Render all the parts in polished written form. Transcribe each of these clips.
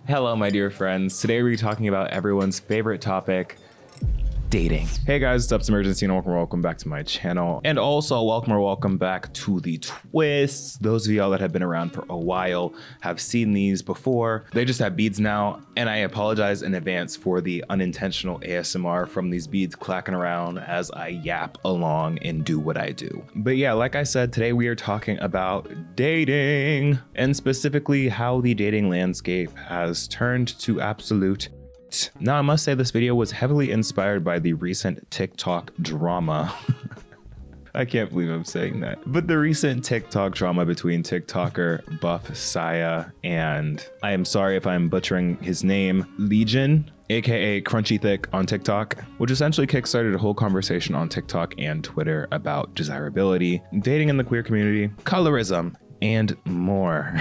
Hello, my dear friends. Today we're talking about everyone's favorite topic, dating. Hey guys, it's Imurgency and welcome back to my channel. And also welcome back to the twists. Those of y'all that have been around for a while have seen these before. They just have beads now, and I apologize in advance for the unintentional ASMR from these beads clacking around as I yap along and do what I do. But yeah, like I said, today we are talking about dating, and specifically how the dating landscape has turned to absolute. Now, I must say this video was heavily inspired by the recent TikTok drama. I can't believe I'm saying that. But the recent TikTok drama between TikToker Buff Saya and, I am sorry if I'm butchering his name, Legion, aka Crunchy Thick on TikTok, which essentially kickstarted a whole conversation on TikTok and Twitter about desirability, dating in the queer community, colorism, and more.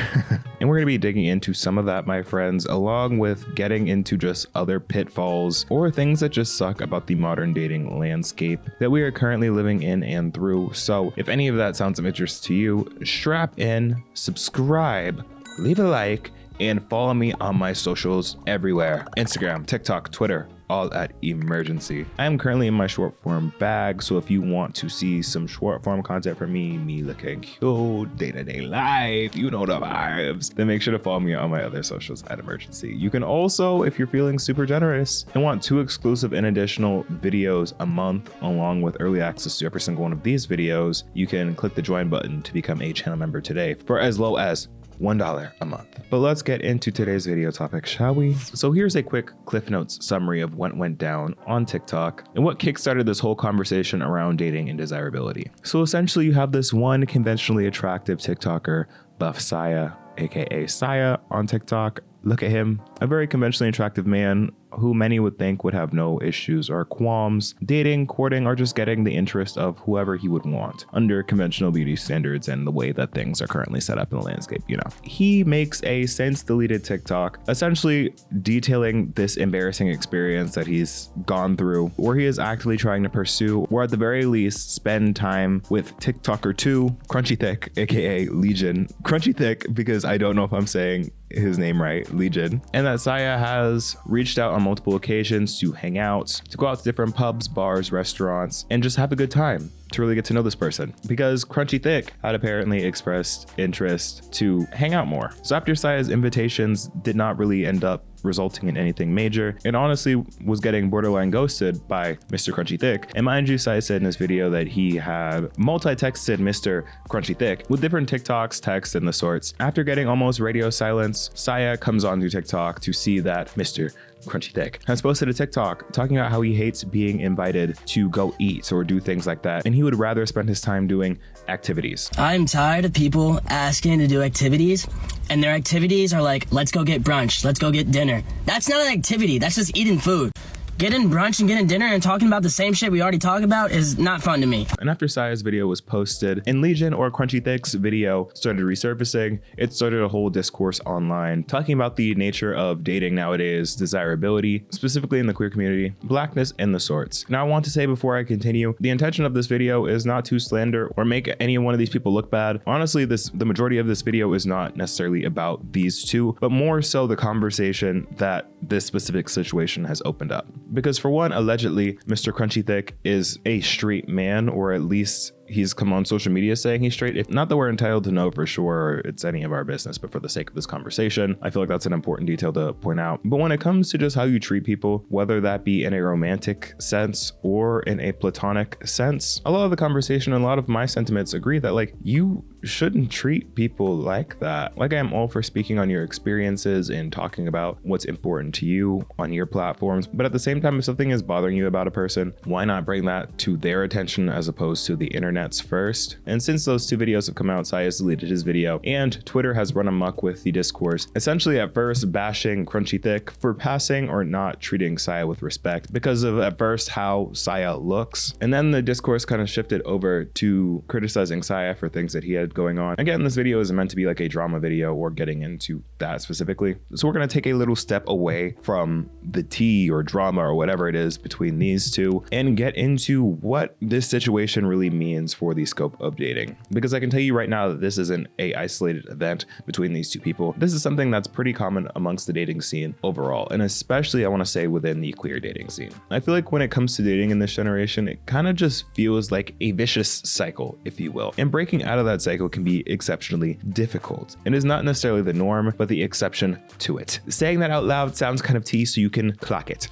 And we're going to be digging into some of that, my friends, along with getting into just other pitfalls or things that just suck about the modern dating landscape that we are currently living in and through. So if any of that sounds of interest to you, strap in, subscribe, leave a like, and follow me on my socials everywhere: Instagram, TikTok, Twitter, all at Imurgency. I am currently in my short form bag, so if you want to see some short form content from me looking cute, day-to-day life, you know the vibes, then make sure to follow me on my other socials at Imurgency. You can also, if you're feeling super generous and want 2 exclusive and additional videos a month, along with early access to every single one of these videos, you can click the join button to become a channel member today for as low as $1 a month. But let's get into today's video topic, shall we? So here's a quick Cliff Notes summary of what went down on TikTok and what kickstarted this whole conversation around dating and desirability. So essentially, you have this one conventionally attractive TikToker, Buff Saya, aka Saya on TikTok. Look at him, a very conventionally attractive man who many would think would have no issues or qualms dating, courting, or just getting the interest of whoever he would want under conventional beauty standards and the way that things are currently set up in the landscape, you know. He makes a since deleted TikTok essentially detailing this embarrassing experience that he's gone through, where he is actively trying to pursue, or at the very least spend time with TikToker 2, Crunchy Thick, aka Legion. Crunchy Thick because I don't know if I'm saying his name right, Legion, and that Saya has reached out on multiple occasions to hang out, to go out to different pubs, bars, restaurants, and just have a good time to really get to know this person, because Crunchy Thick had apparently expressed interest to hang out more. So after Saya's invitations did not really end up resulting in anything major, and honestly was getting borderline ghosted by Mr. Crunchy Thick. And mind you, Saya said in this video that he had multi-texted Mr. Crunchy Thick with different TikToks, texts, and the sorts. After getting almost radio silence, Saya comes onto TikTok to see that Mr. Crunchy Thick has posted a TikTok talking about how he hates being invited to go eat or do things like that, and he would rather spend his time doing activities. I'm tired of people asking to do activities, and their activities are like, let's go get brunch, let's go get dinner. That's not an activity, that's just eating food. Getting brunch and getting dinner and talking about the same shit we already talked about is not fun to me. And after Saya's video was posted and Legion or Crunchy Thick's video started resurfacing, it started a whole discourse online talking about the nature of dating nowadays, desirability, specifically in the queer community, blackness, and the sorts. Now, I want to say before I continue, the intention of this video is not to slander or make any one of these people look bad. Honestly, the majority of this video is not necessarily about these two, but more so the conversation that this specific situation has opened up. Because for one, allegedly, Mr. Crunchy Thick is a straight man, or at least he's come on social media saying he's straight. If not that we're entitled to know for sure, or it's any of our business, but for the sake of this conversation, I feel like that's an important detail to point out. But when it comes to just how you treat people, whether that be in a romantic sense or in a platonic sense, a lot of the conversation and a lot of my sentiments agree that like you shouldn't treat people like that. Like, I am all for speaking on your experiences and talking about what's important to you on your platforms, but at the same time, if something is bothering you about a person, why not bring that to their attention as opposed to the internet's first? And since those 2 videos have come out, Sai has deleted his video, and Twitter has run amok with the discourse, essentially at first bashing Crunchy Thick for passing or not treating Saya with respect because of at first how Saya looks, and then the discourse kind of shifted over to criticizing Saya for things that he had going on. Again, this video isn't meant to be like a drama video or getting into that specifically, so we're going to take a little step away from the tea or drama or whatever it is between these two and get into what this situation really means opinions for the scope of dating, because I can tell you right now that this isn't a isolated event between these two people. This is something that's pretty common amongst the dating scene overall, and especially I want to say within the queer dating scene. I feel like when it comes to dating in this generation, it kind of just feels like a vicious cycle, if you will. And breaking out of that cycle can be exceptionally difficult. It is not necessarily the norm, but the exception to it. Saying that out loud sounds kind of tea, so you can clock it.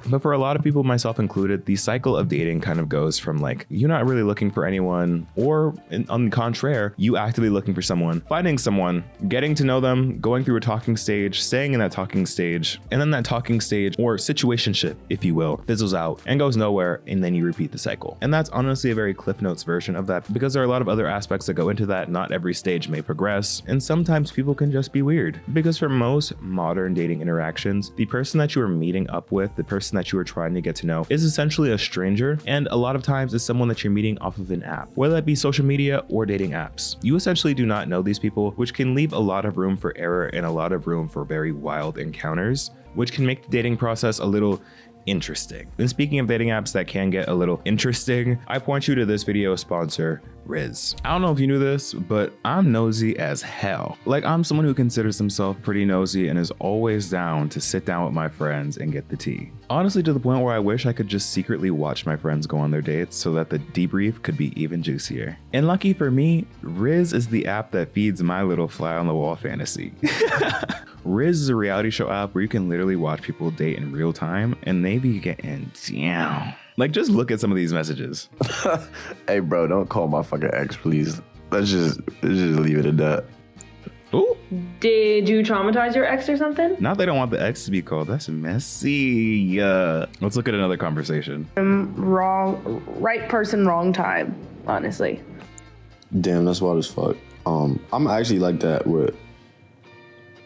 But for a lot of people, myself included, the cycle of dating kind of goes from like, you're not really looking for anyone, or on the contrary, you actively looking for someone, finding someone, getting to know them, going through a talking stage, staying in that talking stage, and then that talking stage, or situationship, if you will, fizzles out and goes nowhere, and then you repeat the cycle. And that's honestly a very Cliff Notes version of that, because there are a lot of other aspects that go into that. Not every stage may progress, and sometimes people can just be weird. Because for most modern dating interactions, the person that you are meeting up with, the person that you are trying to get to know, is essentially a stranger, and a lot of times is someone that you're meeting off of an app, whether that be social media or dating apps. You essentially do not know these people, which can leave a lot of room for error and a lot of room for very wild encounters, which can make the dating process a little interesting. And speaking of dating apps that can get a little interesting, I point you to this video sponsor, Riz. I don't know if you knew this, but I'm nosy as hell. Like, I'm someone who considers himself pretty nosy and is always down to sit down with my friends and get the tea. Honestly, to the point where I wish I could just secretly watch my friends go on their dates so that the debrief could be even juicier. And lucky for me, Riz is the app that feeds my little fly on the wall fantasy. Riz is a reality show app where you can literally watch people date in real time, and they be getting down. Like, just look at some of these messages. Hey, bro, don't call my fucking ex, please. Let's just leave it at that. Ooh. Did you traumatize your ex or something? Not they don't want the ex to be called. That's messy. Let's look at another conversation. Wrong, right person, wrong time, honestly. Damn, that's wild as fuck. I'm actually like that with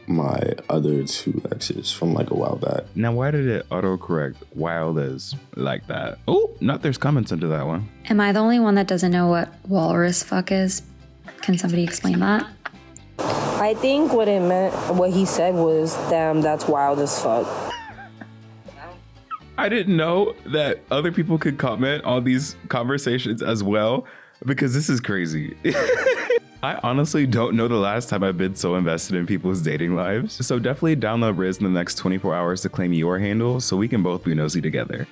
my other two exes from like a while back. Now, why did it autocorrect wild as like that? Oh, not there's comments under that one. Am I the only one that doesn't know what walrus fuck is? Can somebody explain that? I think what it meant, what he said was, damn, that's wild as fuck. I didn't know that other people could comment on these conversations as well, because this is crazy. I honestly don't know the last time I've been so invested in people's dating lives. So definitely download Riz in the next 24 hours to claim your handle so we can both be nosy together.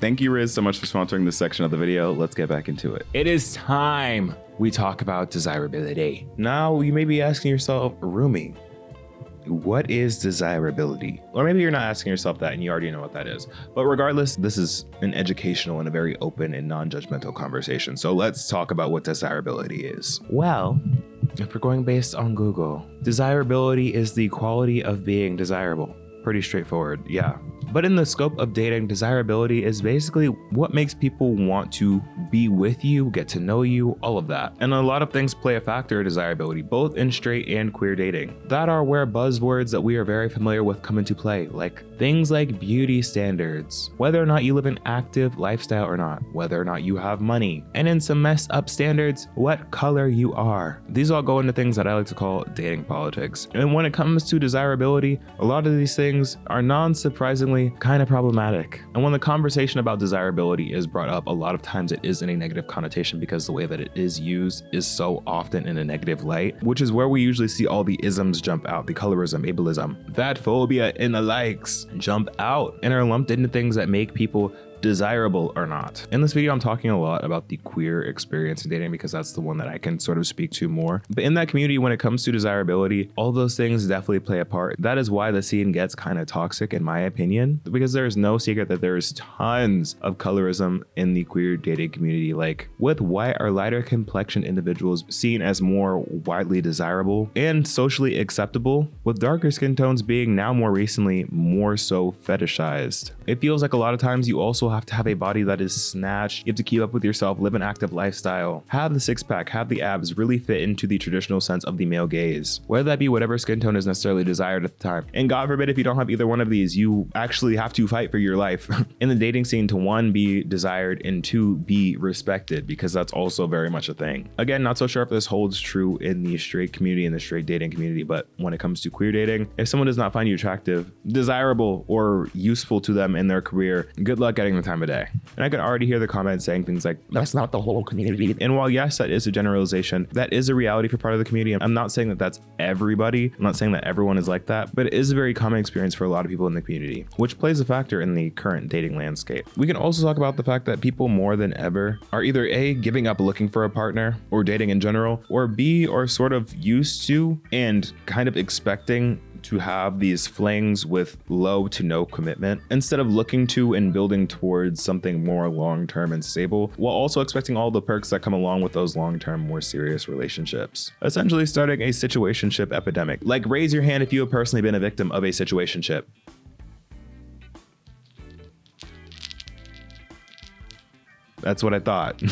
Thank you, Riz, so much for sponsoring this section of the video. Let's get back into it. It is time we talk about desirability. Now, you may be asking yourself, Rumi, what is desirability? Or maybe you're not asking yourself that and you already know what that is. But regardless, this is an educational and a very open and non-judgmental conversation. So let's talk about what desirability is. Well, if we're going based on Google, desirability is the quality of being desirable. Pretty straightforward, yeah. But in the scope of dating, desirability is basically what makes people want to be with you, get to know you, all of that. And a lot of things play a factor in desirability, both in straight and queer dating. That are where buzzwords that we are very familiar with come into play, like things like beauty standards, whether or not you live an active lifestyle or not, whether or not you have money, and in some messed up standards, what color you are. These all go into things that I like to call dating politics. And when it comes to desirability, a lot of these things are non-surprisingly kind of problematic. And when the conversation about desirability is brought up, a lot of times it is in a negative connotation because the way that it is used is so often in a negative light, which is where we usually see all the isms jump out, the colorism, ableism, fat phobia, and the likes jump out and are lumped into things that make people desirable or not. In this video, I'm talking a lot about the queer experience in dating because that's the one that I can sort of speak to more. But in that community, when it comes to desirability, all those things definitely play a part. That is why the scene gets kind of toxic, in my opinion, because there's no secret that there's tons of colorism in the queer dating community, like with white or lighter complexion individuals seen as more widely desirable and socially acceptable, with darker skin tones being now more recently more so fetishized. It feels like a lot of times you also have to have a body that is snatched. You have to keep up with yourself, live an active lifestyle, have the six pack, have the abs, really fit into the traditional sense of the male gaze, whether that be whatever skin tone is necessarily desired at the time. And God forbid, if you don't have either one of these, you actually have to fight for your life in the dating scene to one, be desired, and two, be respected, because that's also very much a thing. Again, not so sure if this holds true in the straight community and the straight dating community, but when it comes to queer dating, if someone does not find you attractive, desirable, or useful to them in their career, good luck getting getting the time of day. And I could already hear the comments saying things like, that's not the whole community. And while yes, that is a generalization, that is a reality for part of the community. I'm not saying that that's everybody. I'm not saying that everyone is like that, but it is a very common experience for a lot of people in the community, which plays a factor in the current dating landscape. We can also talk about the fact that people more than ever are either A, giving up looking for a partner or dating in general, or B, are sort of used to and kind of expecting to have these flings with low to no commitment instead of looking to and building towards something more long-term and stable, while also expecting all the perks that come along with those long-term, more serious relationships. Essentially starting a situationship epidemic. Like, raise your hand if you have personally been a victim of a situationship. That's what I thought.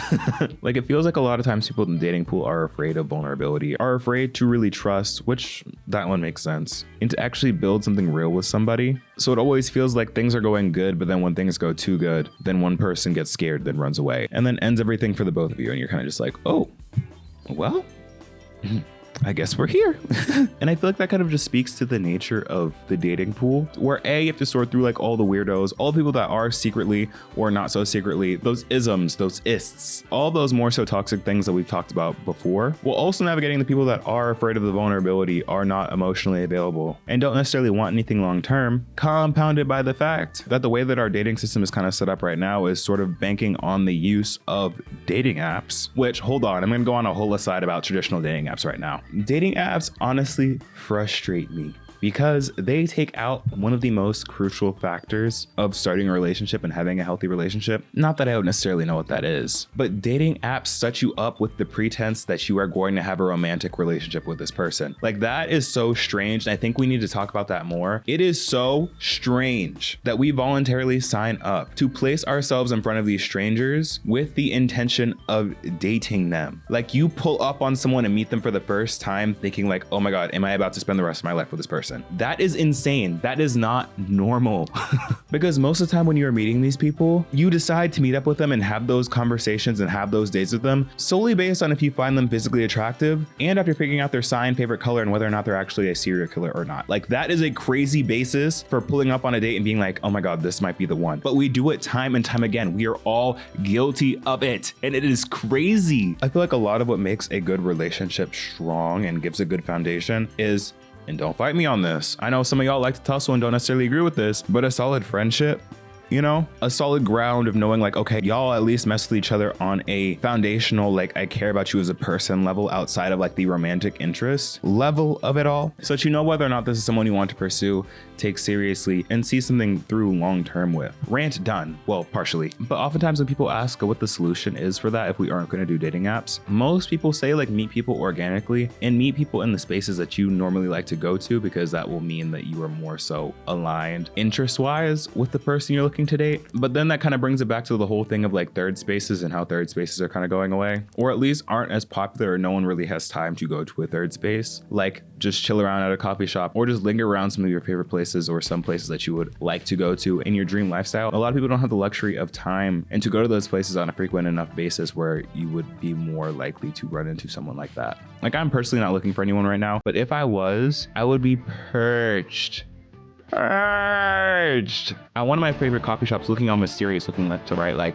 Like, it feels like a lot of times people in the dating pool are afraid of vulnerability, are afraid to really trust, which that one makes sense, and to actually build something real with somebody. So it always feels like things are going good, but then when things go too good, then one person gets scared, then runs away, and then ends everything for the both of you. And you're kind of just like, oh, well, I guess we're here. And I feel like that kind of just speaks to the nature of the dating pool, where A, you have to sort through like all the weirdos, all the people that are secretly or not so secretly, those isms, those ists, all those more so toxic things that we've talked about before, while also navigating the people that are afraid of the vulnerability, are not emotionally available, and don't necessarily want anything long term, compounded by the fact that the way that our dating system is kind of set up right now is sort of banking on the use of dating apps, which, hold on, I'm going to go on a whole aside about traditional dating apps right now. Dating apps honestly frustrate me because they take out one of the most crucial factors of starting a relationship and having a healthy relationship. Not that I don't necessarily know what that is, but dating apps set you up with the pretense that you are going to have a romantic relationship with this person. Like, that is so strange. And I think we need to talk about that more. It is so strange that we voluntarily sign up to place ourselves in front of these strangers with the intention of dating them. Like, you pull up on someone and meet them for the first time thinking like, oh my God, am I about to spend the rest of my life with this person? That is insane. That is not normal. Because most of the time when you're meeting these people, you decide to meet up with them and have those conversations and have those dates with them solely based on if you find them physically attractive and after figuring out their sign, favorite color, and whether or not they're actually a serial killer or not. Like, that is a crazy basis for pulling up on a date and being like, oh my God, this might be the one. But we do it time and time again. We are all guilty of it. And it is crazy. I feel like a lot of what makes a good relationship strong and gives a good foundation is, and don't fight me on this, I know some of y'all like to tussle and don't necessarily agree with this, but a solid friendship, you know, a solid ground of knowing like, okay, y'all at least mess with each other on a foundational, like, I care about you as a person level outside of like the romantic interest level of it all. So that you know whether or not this is someone you want to pursue, take seriously, and see something through long term with. Rant done. Well, partially. But oftentimes when people ask what the solution is for that if we aren't going to do dating apps, most people say like meet people organically and meet people in the spaces that you normally like to go to, because that will mean that you are more so aligned interest-wise with the person you're looking to date. But then that kind of brings it back to the whole thing of like third spaces and how third spaces are kind of going away, or at least aren't as popular, or no one really has time to go to a third space. Like, just chill around at a coffee shop or just linger around some of your favorite places or some places that you would like to go to in your dream lifestyle. A lot of people don't have the luxury of time and to go to those places on a frequent enough basis where you would be more likely to run into someone like that. Like, I'm personally not looking for anyone right now, but if I was, I would be purged at one of my favorite coffee shops, looking all mysterious, looking left to right, like,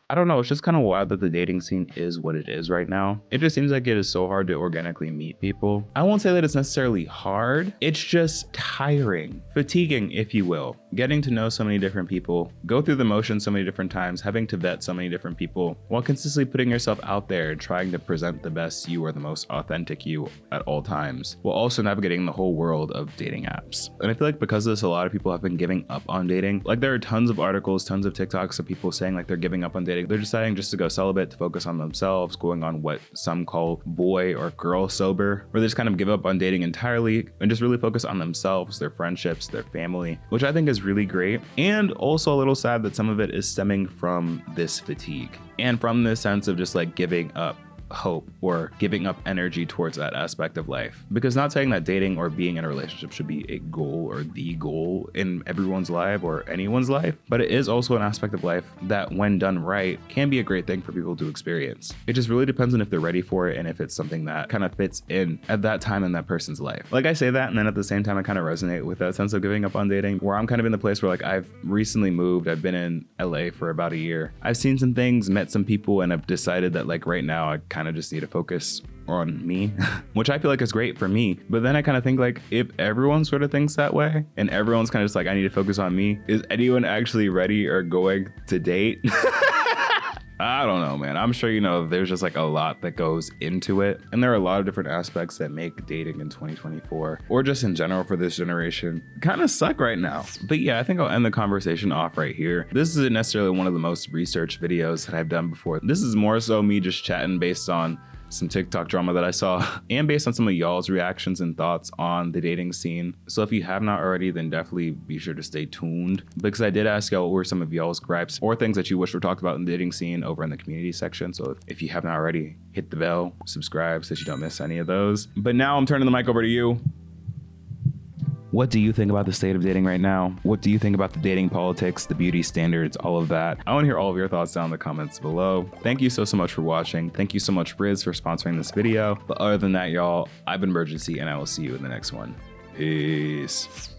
I don't know, it's just kind of wild that the dating scene is what it is right now. It just seems like it is so hard to organically meet people. I won't say that it's necessarily hard, it's just tiring, fatiguing, if you will. Getting to know so many different people, go through the motions so many different times, having to vet so many different people, while consistently putting yourself out there and trying to present the best you or the most authentic you at all times, while also navigating the whole world of dating apps. And I feel like because of this, a lot of people have been giving up on dating. Like, there are tons of articles, tons of TikToks of people saying like they're giving up on dating. They're deciding just to go celibate, to focus on themselves, going on what some call boy or girl sober, where they just kind of give up on dating entirely and just really focus on themselves, their friendships, their family, which I think is really great. And also a little sad that some of it is stemming from this fatigue and from this sense of just like giving up hope or giving up energy towards that aspect of life. Because not saying that dating or being in a relationship should be a goal or the goal in everyone's life or anyone's life, but it is also an aspect of life that when done right can be a great thing for people to experience. It just really depends on if they're ready for it and if it's something that kind of fits in at that time in that person's life. Like I say that, and then at the same time I kind of resonate with that sense of giving up on dating, where I'm kind of in the place where like I've recently moved. I've been in LA for about a year. I've seen some things, met some people, and I've decided that like right now I kind of just need to focus on me, which I feel like is great for me. But then I kind of think like, if everyone sort of thinks that way and everyone's kind of just like, I need to focus on me, is anyone actually ready or going to date? I don't know, man. I'm sure, there's just like a lot that goes into it. And there are a lot of different aspects that make dating in 2024, or just in general for this generation, kind of suck right now. But yeah, I think I'll end the conversation off right here. This isn't necessarily one of the most researched videos that I've done before. This is more so me just chatting based on some TikTok drama that I saw and based on some of y'all's reactions and thoughts on the dating scene. So if you have not already, then definitely be sure to stay tuned, because I did ask y'all what were some of y'all's gripes or things that you wish were talked about in the dating scene over in the community section. So if you have not already, hit the bell, subscribe so that you don't miss any of those. But now I'm turning the mic over to you. What do you think about the state of dating right now? What do you think about the dating politics, the beauty standards, all of that? I want to hear all of your thoughts down in the comments below. Thank you so much for watching. Thank you so much, Riz, for sponsoring this video. But other than that, y'all, I've been Imurgency, and I will see you in the next one. Peace.